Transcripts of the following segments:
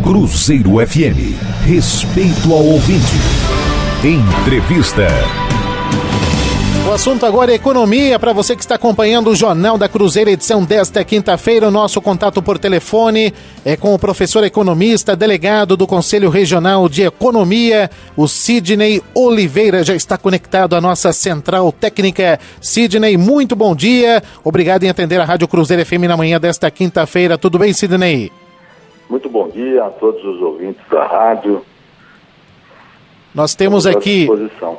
Cruzeiro FM. Respeito ao ouvinte. Entrevista. O assunto agora é economia. Para você que está acompanhando o Jornal da Cruzeiro, edição desta quinta-feira, o nosso contato por telefone é com o professor economista, delegado do Conselho Regional de Economia, o Sidney Oliveira. Já está conectado à nossa central técnica. Sidney, muito bom dia. Obrigado em atender a Rádio Cruzeiro FM na manhã desta quinta-feira. Tudo bem, Sidney? Muito bom dia a todos os ouvintes da rádio. Nós temos aqui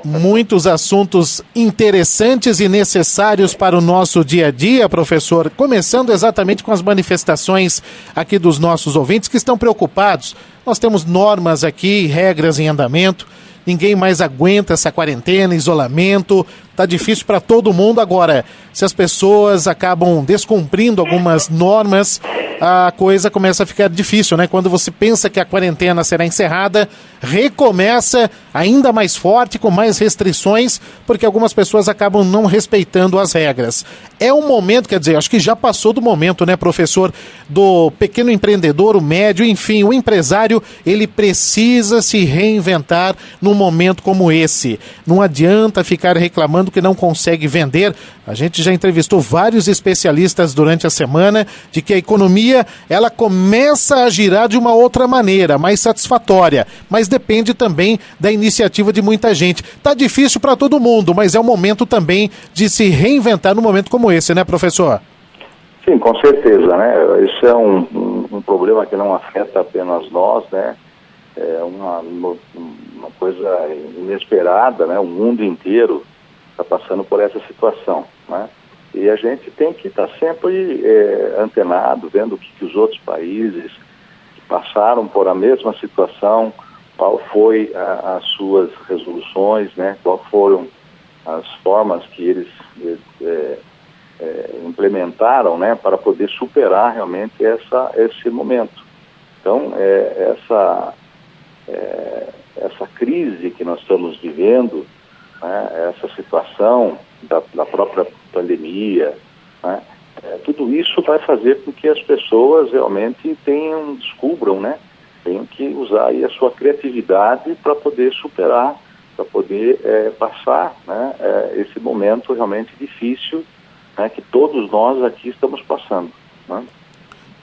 muitos assuntos interessantes e necessários para o nosso dia a dia, professor. Começando exatamente com as manifestações aqui dos nossos ouvintes que estão preocupados. Nós temos normas aqui, regras em andamento. Ninguém mais aguenta essa quarentena, isolamento. Tá difícil para todo mundo. Agora, se as pessoas acabam descumprindo algumas normas, a coisa começa a ficar difícil, né? Quando você pensa que a quarentena será encerrada, recomeça ainda mais forte, com mais restrições, porque algumas pessoas acabam não respeitando as regras. É um momento, quer dizer, acho que já passou do momento, né, professor, do pequeno empreendedor, o médio, enfim, o empresário, ele precisa se reinventar num momento como esse. Não adianta ficar reclamando que não consegue vender. A gente já entrevistou vários especialistas durante a semana de que a economia, ela começa a girar de uma outra maneira, mais satisfatória, mas depende também da iniciativa de muita gente. Tá difícil para todo mundo, mas é o momento também de se reinventar num momento como esse, né, professor? Sim, com certeza, né? Isso é um problema que não afeta apenas nós, né? É uma coisa inesperada, né? O mundo inteiro está passando por essa situação, né? E a gente tem que estar sempre antenado, vendo o que os outros países que passaram por a mesma situação, qual foi as suas resoluções, né? Qual foram as formas que eles implementaram, né? Para poder superar realmente esse momento. Então, essa crise que nós estamos vivendo, né? Essa situação da própria pandemia, né? Tudo isso vai fazer com que as pessoas realmente descubram, né? Tenham que usar aí a sua criatividade para poder superar, para poder passar, né? Esse momento realmente difícil, né? Que todos nós aqui estamos passando, né?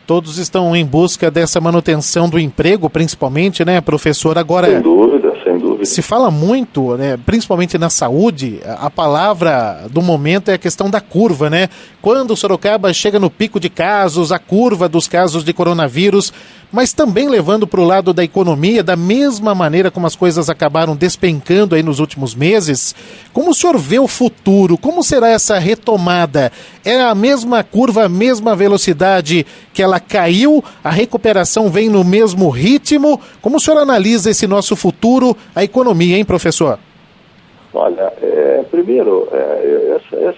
Todos estão em busca dessa manutenção do emprego, principalmente, né, professor? Agora, sem dúvida, sem dúvida. Se fala muito, né, principalmente na saúde, a palavra do momento é a questão da curva, né? Quando o Sorocaba chega no pico de casos, a curva dos casos de coronavírus, mas também levando para o lado da economia, da mesma maneira como as coisas acabaram despencando aí nos últimos meses. Como o senhor vê o futuro? Como será essa retomada? É a mesma curva, a mesma velocidade que ela caiu? A recuperação vem no mesmo ritmo? Como o senhor analisa esse nosso futuro, a economia, hein, professor? Olha, primeiro,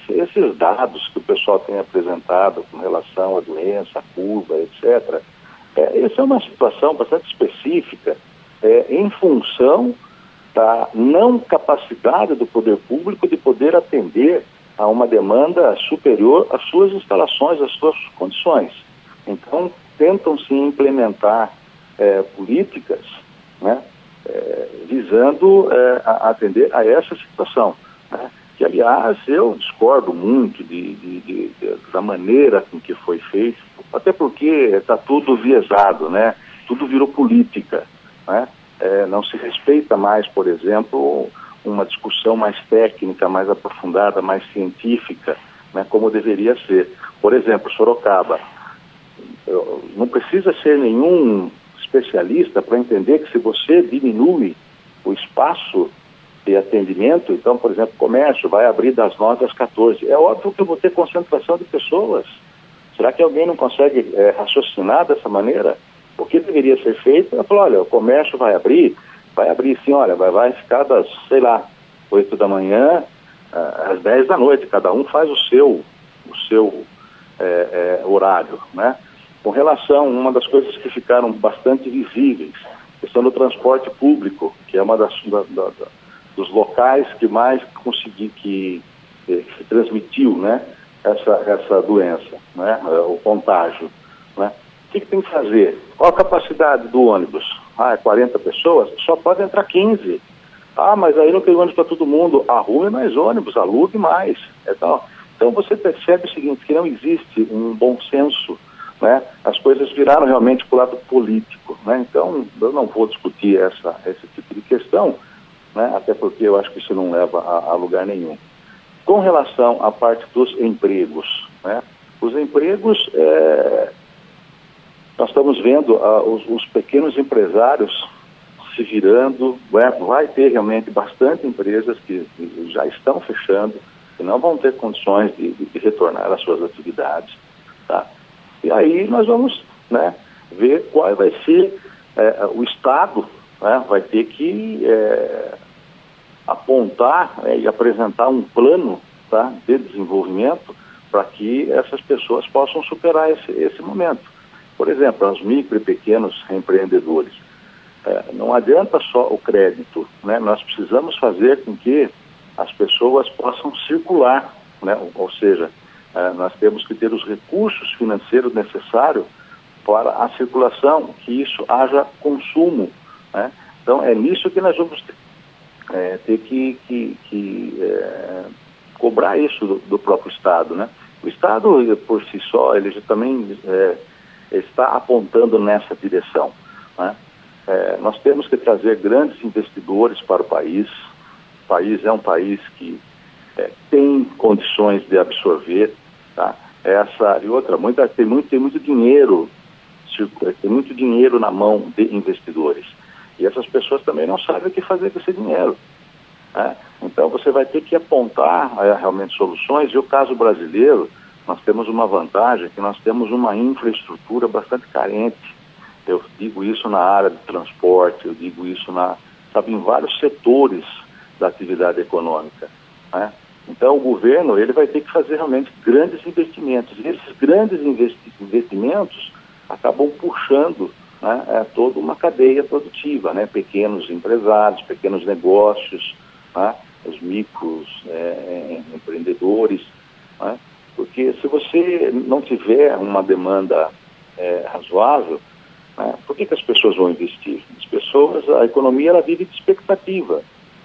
esses dados que o pessoal tem apresentado com relação à doença, à curva, etc., essa é uma situação bastante específica em função da não capacidade do poder público de poder atender a uma demanda superior às suas instalações, às suas condições. Então, tentam-se implementar políticas, né, visando atender a essa situação, né? Que, aliás, eu discordo muito da maneira com que foi feito, até porque está tudo viesado, né? Tudo virou política, né? Não se respeita mais, por exemplo, uma discussão mais técnica, mais aprofundada, mais científica, né? Como deveria ser. Por exemplo, Sorocaba. Não precisa ser nenhum especialista para entender que se você diminui o espaço de atendimento, então, por exemplo, comércio vai abrir das 9 às 14. É óbvio que eu vou ter concentração de pessoas. Será que alguém não consegue raciocinar dessa maneira? O que deveria ser feito? Ela falou, olha, o comércio vai abrir sim, olha, vai ficar das, 8 da manhã às 10 da noite, cada um faz o seu horário, né? Com relação a uma das coisas que ficaram bastante visíveis, questão do transporte público, que é uma dos locais que mais que se transmitiu, né, essa doença, né, o contágio, né? que tem que fazer? Qual a capacidade do ônibus? É 40 pessoas? Só pode entrar 15. Mas aí não tem ônibus para todo mundo. Arrume mais ônibus, alugue mais. Então você percebe o seguinte, que não existe um bom senso, né? As coisas viraram realmente para o lado político, né? Então eu não vou discutir esse tipo de questão, né? Até porque eu acho que isso não leva a lugar nenhum. Com relação à parte dos empregos, né? Os empregos, nós estamos vendo os pequenos empresários se virando, vai ter realmente bastante empresas que já estão fechando, que não vão ter condições de retornar às suas atividades, tá? E aí nós vamos, né, ver qual vai ser o Estado, né, vai ter que apontar e apresentar um plano, tá, de desenvolvimento para que essas pessoas possam superar esse momento. Por exemplo, os micro e pequenos empreendedores. Não adianta só o crédito, né? Nós precisamos fazer com que as pessoas possam circular, né? Ou seja, nós temos que ter os recursos financeiros necessários para a circulação, que isso haja consumo, né? Então é nisso que nós vamos ter que cobrar isso do próprio Estado, né? O Estado, por si só, ele já também está apontando nessa direção, né? Nós temos que trazer grandes investidores para o país. O país é um país que tem condições de absorver, tá? E outra, tem muito dinheiro, tem muito dinheiro na mão de investidores. E essas pessoas também não sabem o que fazer com esse dinheiro, né? Então você vai ter que apontar realmente soluções. E o caso brasileiro, nós temos uma vantagem, que nós temos uma infraestrutura bastante carente. Eu digo isso na área do transporte, eu digo isso em vários setores da atividade econômica, né? Então o governo, ele vai ter que fazer realmente grandes investimentos. E esses grandes investimentos acabam puxando, né, toda uma cadeia produtiva, né? Pequenos empresários, pequenos negócios, né? Os micros empreendedores, né? Porque se você não tiver uma demanda razoável, por que as pessoas vão investir? A economia, ela vive de expectativa,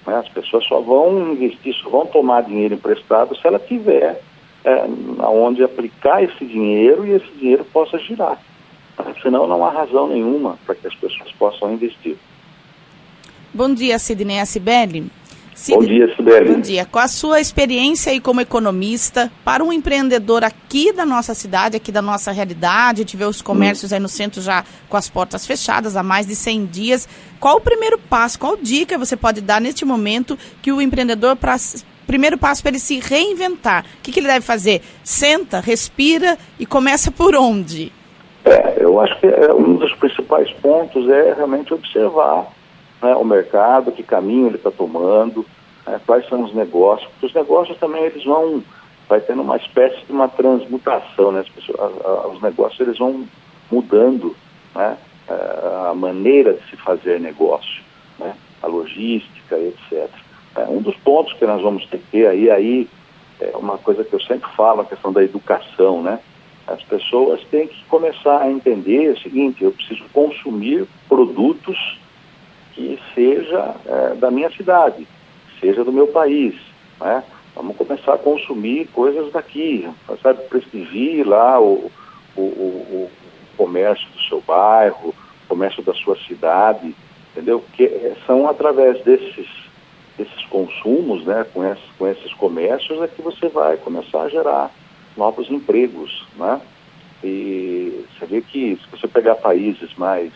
né? As pessoas só vão investir, só vão tomar dinheiro emprestado se ela tiver onde aplicar esse dinheiro e esse dinheiro possa girar. Senão não há razão nenhuma para que as pessoas possam investir. Bom dia, Sidney Cibele. Bom dia, Sibeli. Bom dia. Com a sua experiência aí como economista, para um empreendedor aqui da nossa cidade, aqui da nossa realidade, a gente vê os comércios aí no centro já com as portas fechadas há mais de 100 dias, qual o primeiro passo, qual dica você pode dar neste momento que o empreendedor, primeiro passo para ele se reinventar? O que ele deve fazer? Senta, respira e começa por onde? Eu acho que um dos principais pontos é realmente observar, né, o mercado, que caminho ele está tomando, quais são os negócios, porque os negócios também vai tendo uma espécie de uma transmutação, né? Os negócios eles vão mudando, né, a maneira de se fazer negócio, né, a logística, etc. Um dos pontos que nós vamos ter que ter aí é uma coisa que eu sempre falo, a questão da educação, né? As pessoas têm que começar a entender o seguinte: eu preciso consumir produtos que seja da minha cidade, seja do meu país, né? Vamos começar a consumir coisas daqui, sabe? Prestigie lá o comércio do seu bairro, o comércio da sua cidade, entendeu? Porque são através desses consumos, né, com esses comércios, é que você vai começar a gerar novos empregos, né? E você vê que se você pegar países mais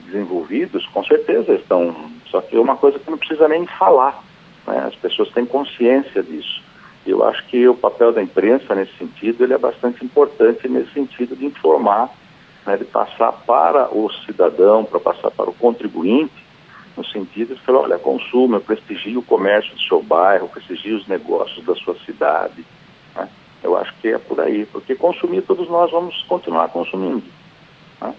desenvolvidos, com certeza estão, só que é uma coisa que não precisa nem falar, né? As pessoas têm consciência disso. E eu acho que o papel da imprensa nesse sentido, ele é bastante importante nesse sentido de informar, né, de passar para o cidadão, para passar para o contribuinte, no sentido de falar: olha, consuma, prestigie o comércio do seu bairro, prestigie os negócios da sua cidade, né? Eu acho que é por aí, porque consumir todos nós vamos continuar consumindo, né?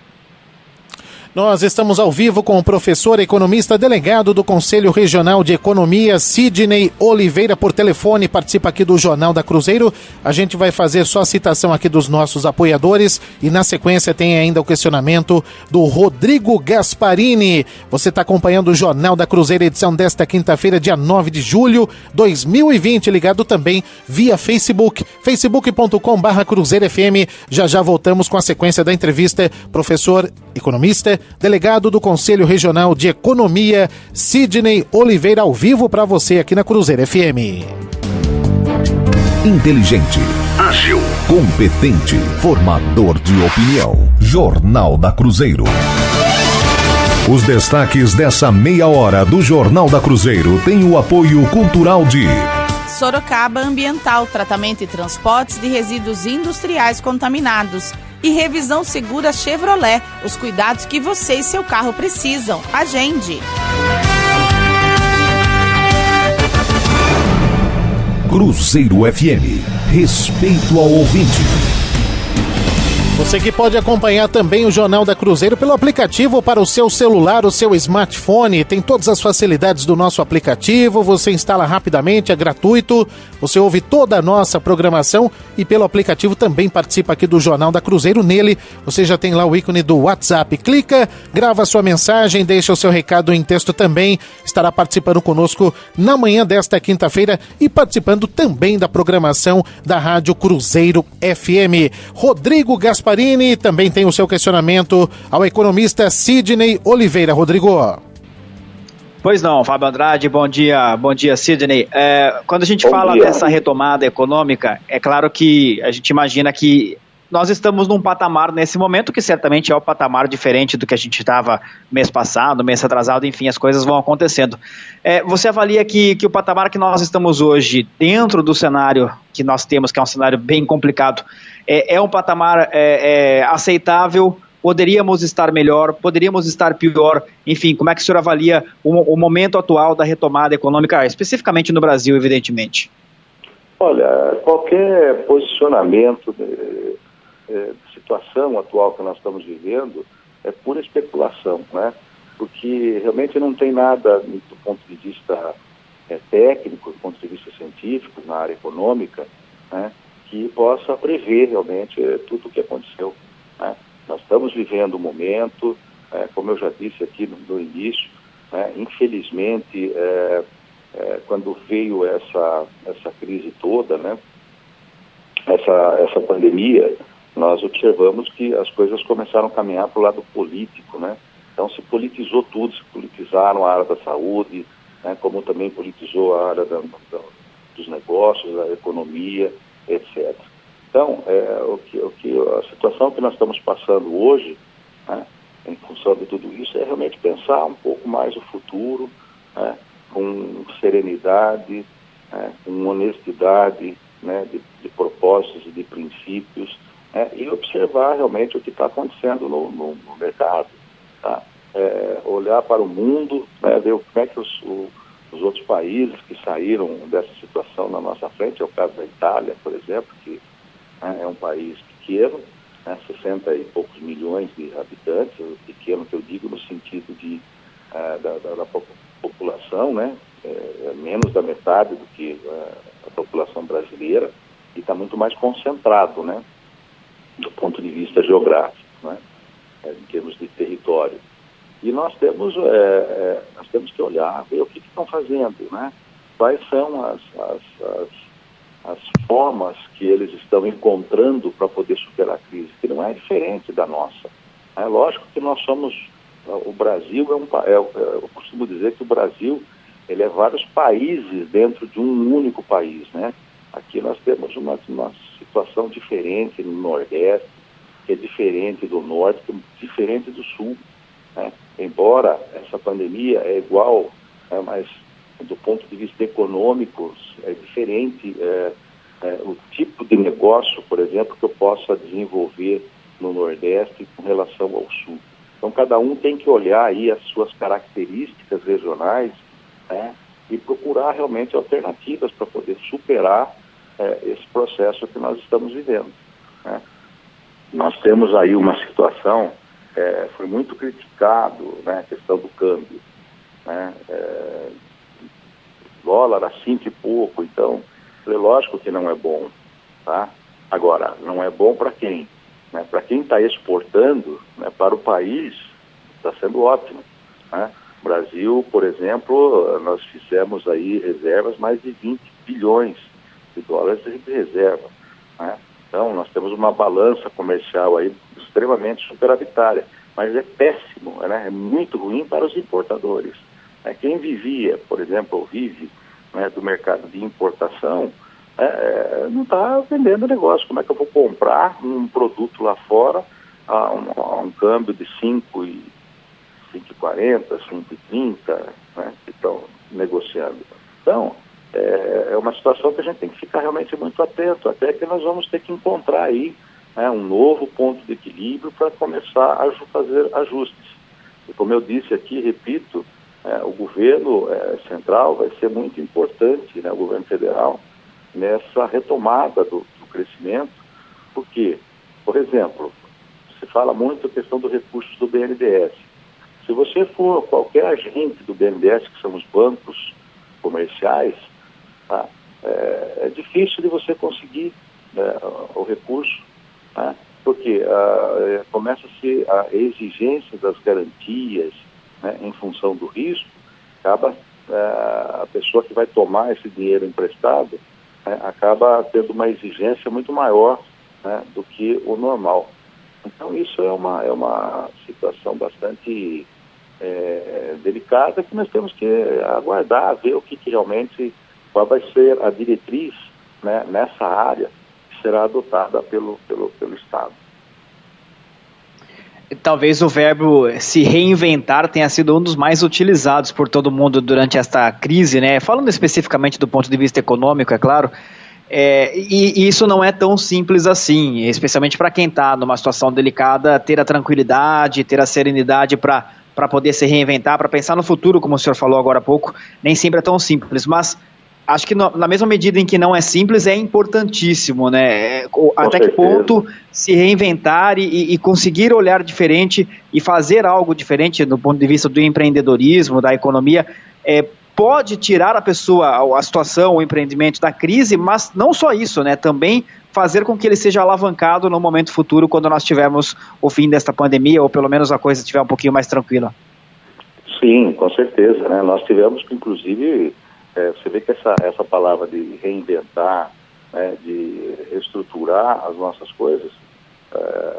Nós estamos ao vivo com o professor economista delegado do Conselho Regional de Economia, Sidney Oliveira, por telefone, participa aqui do Jornal da Cruzeiro. A gente vai fazer só a citação aqui dos nossos apoiadores e na sequência tem ainda o questionamento do Rodrigo Gasparini. Você está acompanhando o Jornal da Cruzeiro, edição desta quinta-feira, dia 9 de julho de 2020, ligado também via Facebook, facebook.com/CruzeiroFM. Já voltamos com a sequência da entrevista. Professor economista, delegado do Conselho Regional de Economia, Sidney Oliveira, ao vivo para você aqui na Cruzeiro FM. Inteligente, ágil, competente, formador de opinião. Jornal da Cruzeiro. Os destaques dessa meia hora do Jornal da Cruzeiro têm o apoio cultural de Sorocaba Ambiental, tratamento e transportes de resíduos industriais contaminados. E Revisão Segura Chevrolet, os cuidados que você e seu carro precisam. Agende. Cruzeiro FM. Respeito ao ouvinte. Você que pode acompanhar também o Jornal da Cruzeiro pelo aplicativo para o seu celular, o seu smartphone. Tem todas as facilidades do nosso aplicativo, você instala rapidamente, é gratuito. Você ouve toda a nossa programação e pelo aplicativo também participa aqui do Jornal da Cruzeiro. Nele você já tem lá o ícone do WhatsApp. Clica, grava sua mensagem, deixa o seu recado em texto também. Estará participando conosco na manhã desta quinta-feira e participando também da programação da Rádio Cruzeiro FM. Rodrigo Gasparini também tem o seu questionamento ao economista Sidney Oliveira. Rodrigo. Pois não, Fábio Andrade, bom dia Sidney. Quando a gente fala dessa retomada econômica, é claro que a gente imagina que nós estamos num patamar nesse momento que certamente é um patamar diferente do que a gente estava mês passado, mês atrasado, enfim, as coisas vão acontecendo. Você avalia que o patamar que nós estamos hoje, dentro do cenário que nós temos, que é um cenário bem complicado, é um patamar aceitável? Poderíamos estar melhor? Poderíamos estar pior? Enfim, como é que o senhor avalia o momento atual da retomada econômica, especificamente no Brasil, evidentemente? Olha, qualquer posicionamento de situação atual que nós estamos vivendo é pura especulação, né? Porque realmente não tem nada do ponto de vista técnico, do ponto de vista científico, na área econômica, né, que possa prever realmente tudo o que aconteceu, né? Nós estamos vivendo um momento, como eu já disse aqui no início, né, infelizmente, quando veio essa crise toda, né, essa pandemia, nós observamos que as coisas começaram a caminhar para o lado político, né? Então se politizou tudo, se politizaram a área da saúde, né, como também politizou a área dos negócios, da economia, etc. Então, a situação que nós estamos passando hoje, né, em função de tudo isso, é realmente pensar um pouco mais o futuro, né, com serenidade, né, com honestidade, né, de propósitos e de princípios, e observar realmente o que está acontecendo no mercado, tá? Olhar para o mundo, né, ver como é que os outros países que saíram dessa situação na nossa frente, é o caso da Itália, por exemplo, que é um país pequeno, 60 e poucos milhões de habitantes, pequeno que eu digo no sentido da população, né, menos da metade do que a população brasileira, e está muito mais concentrado, né, do ponto de vista geográfico, né, em termos de território. E nós temos que olhar, ver o que estão fazendo, né? Quais são as formas que eles estão encontrando para poder superar a crise, que não é diferente da nossa. É lógico que nós somos, o Brasil eu costumo dizer que o Brasil, ele é vários países dentro de um único país, né? Aqui nós temos uma situação diferente no Nordeste, que é diferente do Norte, que é diferente do Sul, né? Embora essa pandemia é igual, mas do ponto de vista econômico é diferente o tipo de negócio, por exemplo, que eu possa desenvolver no Nordeste com relação ao Sul. Então cada um tem que olhar aí as suas características regionais, né, e procurar realmente alternativas para poder superar esse processo que nós estamos vivendo, né? Nós temos aí uma situação foi muito criticado, né, a questão do câmbio, né, dólar a 5 e pouco, então, lógico que não é bom, tá? Agora, não é bom para quem? Né? Para quem está exportando, né, para o país, está sendo ótimo, né? Brasil, por exemplo, nós fizemos aí reservas, mais de 20 bilhões de dólares de reserva, né? Então, nós temos uma balança comercial aí extremamente superavitária, mas é péssimo, né? É muito ruim para os importadores. Quem vivia, por exemplo, vive, né, do mercado de importação, não está vendendo negócio. Como é que eu vou comprar um produto lá fora a um câmbio de 5,40, 5,30, né, que estão negociando? Então, é uma situação que a gente tem que ficar realmente muito atento, até que nós vamos ter que encontrar aí, né, um novo ponto de equilíbrio para começar a fazer ajustes. E como eu disse aqui, repito, o governo central vai ser muito importante, né, o governo federal, nessa retomada do crescimento, porque, por exemplo, se fala muito a questão dos recursos do BNDES. Se você for qualquer agente do BNDES, que são os bancos comerciais, tá, é difícil de você conseguir o recurso, tá, porque começa-se a exigência das garantias, né, em função do risco, acaba a pessoa que vai tomar esse dinheiro emprestado, acaba tendo uma exigência muito maior, né, do que o normal. Então isso é uma situação bastante delicada, que nós temos que aguardar, ver o que realmente, qual vai ser a diretriz, né, nessa área que será adotada pelo Estado. Talvez o verbo se reinventar tenha sido um dos mais utilizados por todo mundo durante esta crise, né? Falando especificamente do ponto de vista econômico, é claro, e isso não é tão simples assim, especialmente para quem está numa situação delicada, ter a tranquilidade, ter a serenidade para poder se reinventar, para pensar no futuro, como o senhor falou agora há pouco, nem sempre é tão simples, mas acho que na mesma medida em que não é simples, é importantíssimo, né? Até que ponto se reinventar e conseguir olhar diferente e fazer algo diferente do ponto de vista do empreendedorismo, da economia, pode tirar a pessoa, a situação, o empreendimento da crise, mas não só isso, né? Também fazer com que ele seja alavancado no momento futuro, quando nós tivermos o fim desta pandemia, ou pelo menos a coisa estiver um pouquinho mais tranquila. Sim, com certeza, né? Nós tivemos que, inclusive, você vê que essa palavra de reinventar, né, de reestruturar as nossas coisas,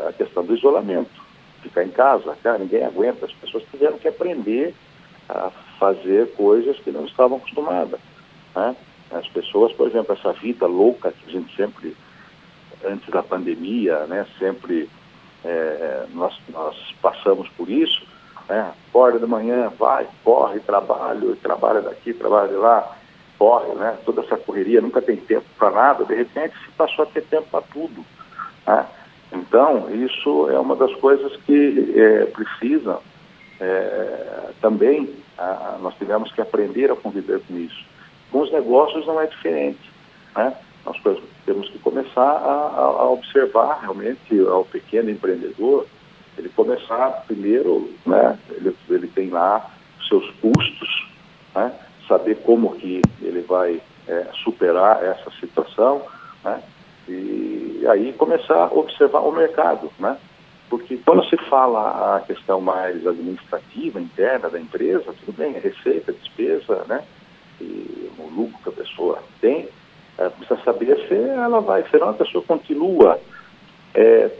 a questão do isolamento, ficar em casa, cara, ninguém aguenta, as pessoas tiveram que aprender a fazer coisas que não estavam acostumadas, né? As pessoas, por exemplo, essa vida louca que a gente sempre, antes da pandemia, né, sempre nós passamos por isso, né? Acorda de manhã, vai, corre, trabalha daqui, trabalha de lá, corre, né? Toda essa correria, nunca tem tempo para nada, de repente se passou a ter tempo para tudo, né? Então, isso é uma das coisas que precisam também, nós tivemos que aprender a conviver com isso. Com os negócios não é diferente, né? Nós temos que começar a observar realmente ao pequeno empreendedor, ele começar primeiro, né, ele tem lá os seus custos, né, saber como que ele vai superar essa situação, né, e aí começar a observar o mercado, né, porque quando se fala a questão mais administrativa, interna da empresa, tudo bem, é receita, despesa, né, e o lucro que a pessoa tem, precisa saber se ela vai, senão a pessoa continua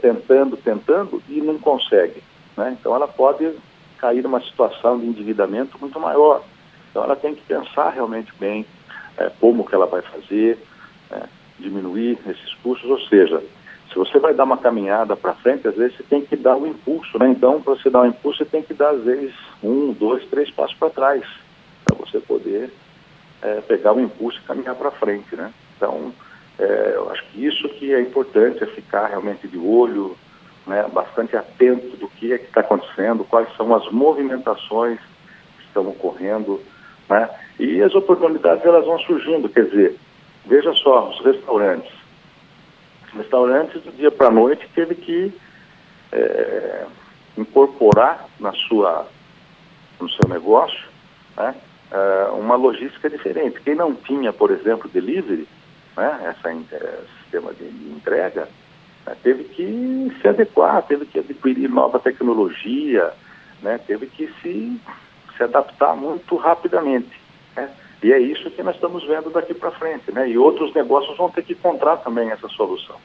tentando e não consegue, né? Então ela pode cair numa situação de endividamento muito maior. Então ela tem que pensar realmente bem como que ela vai fazer, diminuir esses custos, ou seja, se você vai dar uma caminhada para frente, às vezes você tem que dar um impulso, né? Então, para você dar um impulso, você tem que dar, às vezes, 1, 2, 3 passos para trás, para você poder pegar o impulso e caminhar para frente, né? Então, eu acho que isso que é importante, é ficar realmente de olho, né, bastante atento do que é que está acontecendo, quais são as movimentações que estão ocorrendo, né? E as oportunidades, elas vão surgindo, quer dizer, veja só, os restaurantes do dia para a noite teve que incorporar no seu negócio, né, uma logística diferente. Quem não tinha, por exemplo, delivery, né, sistema de entrega, né, teve que se adequar, teve que adquirir nova tecnologia, né, teve que se adaptar muito rapidamente, né? E é isso que nós estamos vendo daqui para frente, né? E outros negócios vão ter que encontrar também essa solução.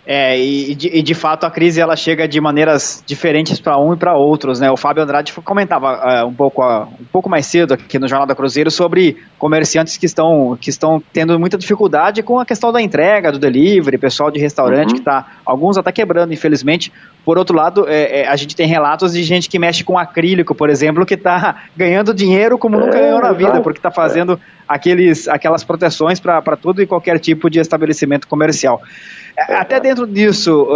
E de fato a crise ela chega de maneiras diferentes para um e para outros, né? O Fábio Andrade comentava um pouco mais cedo aqui no Jornal da Cruzeiro sobre comerciantes que estão tendo muita dificuldade com a questão da entrega, do delivery, pessoal de restaurante que está, alguns até quebrando, infelizmente. Por outro lado, a gente tem relatos de gente que mexe com acrílico, por exemplo, que está ganhando dinheiro como nunca ganhou na vida, porque está fazendo aquelas proteções para todo e qualquer tipo de estabelecimento comercial. Até dentro disso,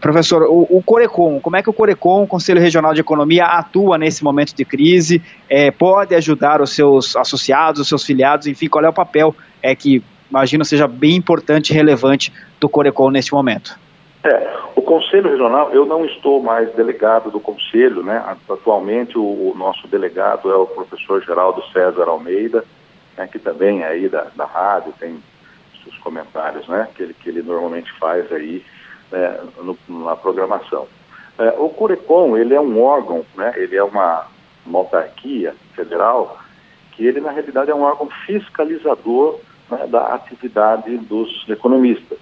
professor, o Corecon, como é que o Corecon, o Conselho Regional de Economia, atua nesse momento de crise, pode ajudar os seus associados, os seus filiados, enfim, qual é o papel que imagino seja bem importante e relevante do Corecon neste momento? O Conselho Regional, eu não estou mais delegado do Conselho, né? Atualmente o nosso delegado é o professor Geraldo César Almeida, né, que também é aí da rádio, tem os comentários, né, que ele normalmente faz aí, né, na programação. O Corecon, ele é um órgão, né, ele é uma autarquia federal, que ele na realidade é um órgão fiscalizador, né, da atividade dos economistas,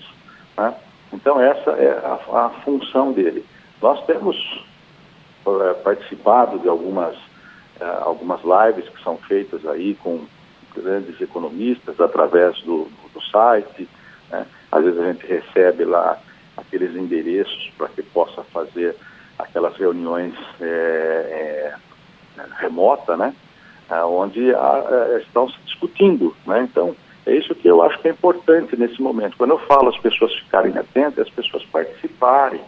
né? Então essa é a função dele. Nós temos participado de algumas lives que são feitas aí com grandes economistas através do site, né? Às vezes a gente recebe lá aqueles endereços para que possa fazer aquelas reuniões remotas, né? Onde estão se discutindo, né? Então, é isso que eu acho que é importante nesse momento. Quando eu falo as pessoas ficarem atentas, as pessoas participarem,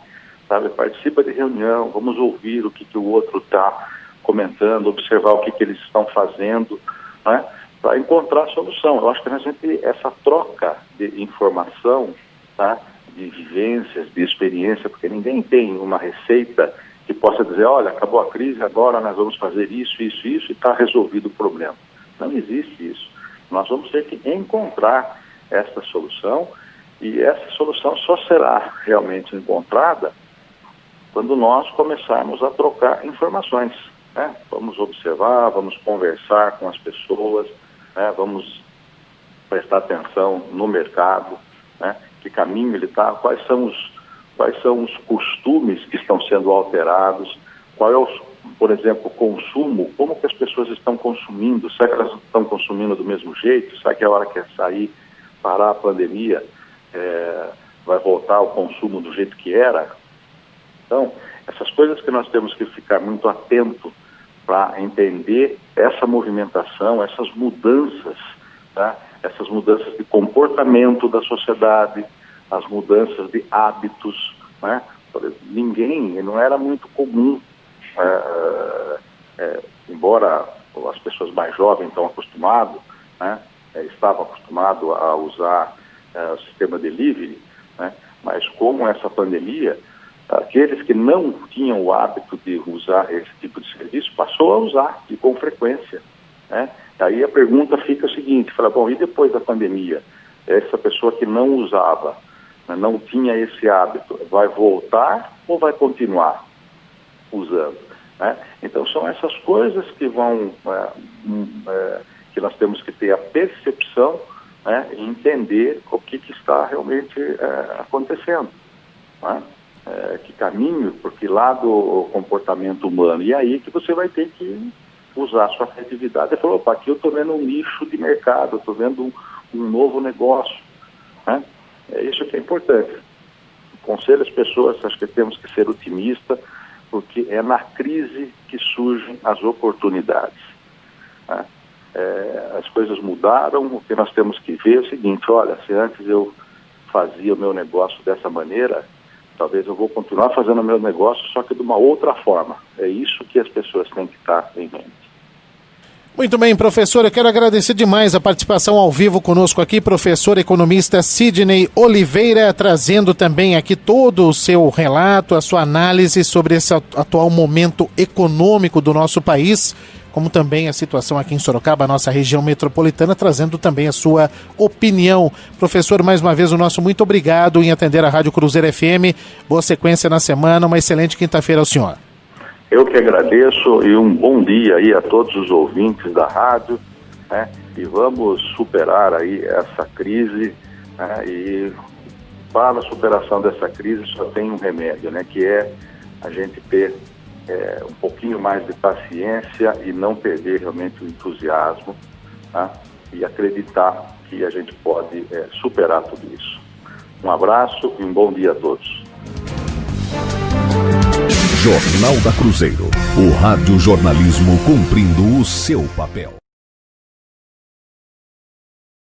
sabe? Participa de reunião, vamos ouvir o que o outro está comentando, observar o que eles estão fazendo, né? Para encontrar solução. Eu acho que essa troca de informação, tá? De vivências, de experiência, porque ninguém tem uma receita que possa dizer, olha, acabou a crise, agora nós vamos fazer isso e está resolvido o problema. Não existe isso. Nós vamos ter que encontrar essa solução, e essa solução só será realmente encontrada quando nós começarmos a trocar informações, né? Vamos observar, vamos conversar com as pessoas, né? Vamos prestar atenção no mercado, né? Que caminho ele está, quais são os costumes que estão sendo alterados, qual é por exemplo, o consumo, como que as pessoas estão consumindo, será que elas estão consumindo do mesmo jeito, será que a hora que sair, parar a pandemia, vai voltar ao consumo do jeito que era? Então, essas coisas que nós temos que ficar muito atento para entender essa movimentação, essas mudanças, tá? Essas mudanças de comportamento da sociedade, as mudanças de hábitos, né? Não era muito comum, embora as pessoas mais jovens estão acostumadas, né? Estavam acostumados a usar o sistema delivery, né? Mas como essa pandemia, aqueles que não tinham o hábito de usar esse tipo de serviço passou a usar e com frequência, né? Aí a pergunta fica o seguinte, fala, bom, e depois da pandemia, essa pessoa que não usava, né, não tinha esse hábito, vai voltar ou vai continuar usando, né? Então são essas coisas que que nós temos que ter a percepção, né, e entender o que está realmente acontecendo, né? Que caminho, porque lá do comportamento humano, e aí que você vai ter que usar a sua criatividade e falar, opa, aqui eu estou vendo um nicho de mercado, estou vendo um novo negócio, né? É isso que é importante. Aconselho as pessoas, acho que temos que ser otimistas, porque é na crise que surgem as oportunidades, né? As coisas mudaram, o que nós temos que ver é o seguinte, olha, se antes eu fazia o meu negócio dessa maneira, talvez eu vou continuar fazendo o meu negócio, só que de uma outra forma. É isso que as pessoas têm que estar em mente. Muito bem, professor, eu quero agradecer demais a participação ao vivo conosco aqui, professor economista Sidney Oliveira, trazendo também aqui todo o seu relato, a sua análise sobre esse atual momento econômico do nosso país, como também a situação aqui em Sorocaba, nossa região metropolitana, trazendo também a sua opinião. Professor, mais uma vez o nosso muito obrigado em atender a Rádio Cruzeiro FM, boa sequência na semana, uma excelente quinta-feira ao senhor. Eu que agradeço e um bom dia aí a todos os ouvintes da rádio, né? E vamos superar aí essa crise, né? E para a superação dessa crise só tem um remédio, né? Que é a gente ter um pouquinho mais de paciência e não perder realmente o entusiasmo, tá? E acreditar que a gente pode superar tudo isso. Um abraço e um bom dia a todos. Jornal da Cruzeiro, o rádio jornalismo cumprindo o seu papel.